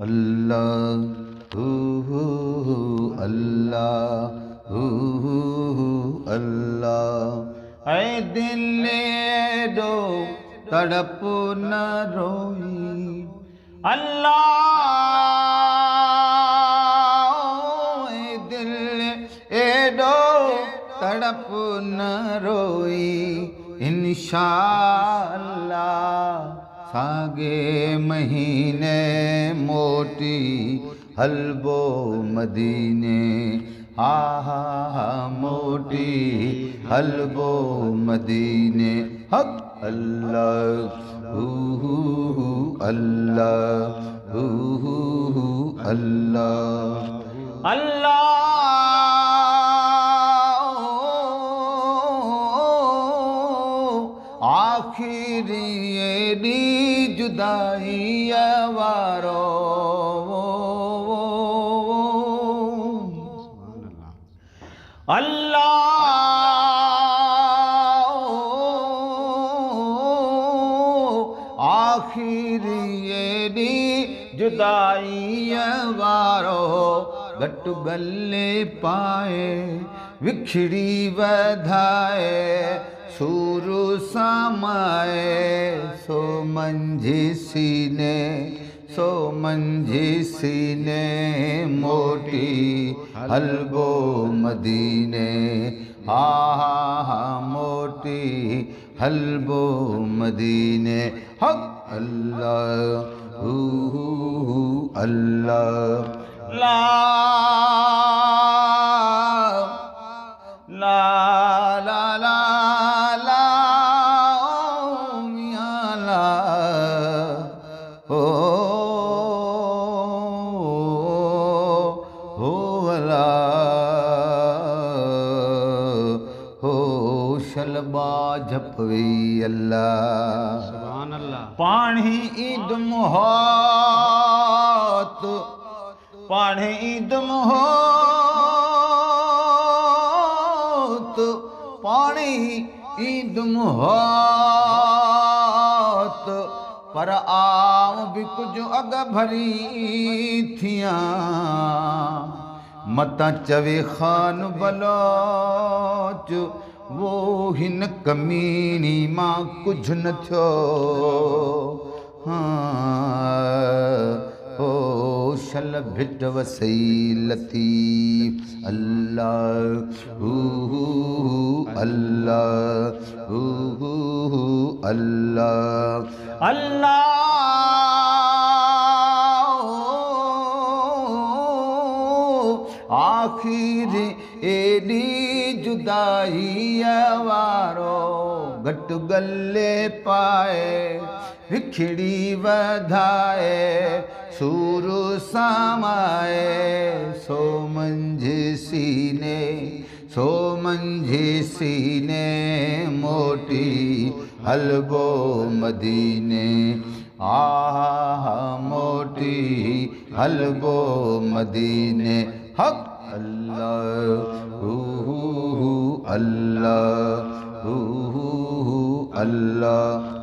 अल्लाह अल्लाह अल्लाह। ऐ दिल दो तड़प न रोई अल्लाह। ऐ दिल दो तड़प न रोई इंशाअल्लाह। सागे महीने मोटी हलबो मदीने हा हा हा मोटी हलबो मदीने हक अल्लाह अल्लाह अल्लाह अल्लाह। आखिरी एडी जुदाई वारो अल्लाह। आखिरी एडी जुदाई वारो गट गले पाए विखड़ी वधाए सूरु समाए सो मंझी सीने सो मंझी सीने मोटी हलबो मदीने हा हा हा मोटी हलबो मदीने हक अल्लाह अल्लाह ला ला ला ला ला मियां ला हो अला हो शलबा झपवी अल्लाह सुभान अल्लाह। पाणी ईद मोहत पाणी ईद मोहत पाणी ईद मोहत पर आव भी कुछ अग भरी थिया मता चवे खान बलोच वो हिन कमीनी मां कुछ न थियो ओ शल भिट वसई लतीफ अल्लाह अल्लाह अल्लाह अल्लाह। आखिर एडी जुदाई वारो घट गले पाए विखड़ी वधाए सूरु समाए सो मंझी सीने सो मंझी सीने मोटी हलबो मदीने आहा मोटी हलबो मदीने हक अल्लाह अल्लाह अल्लाह।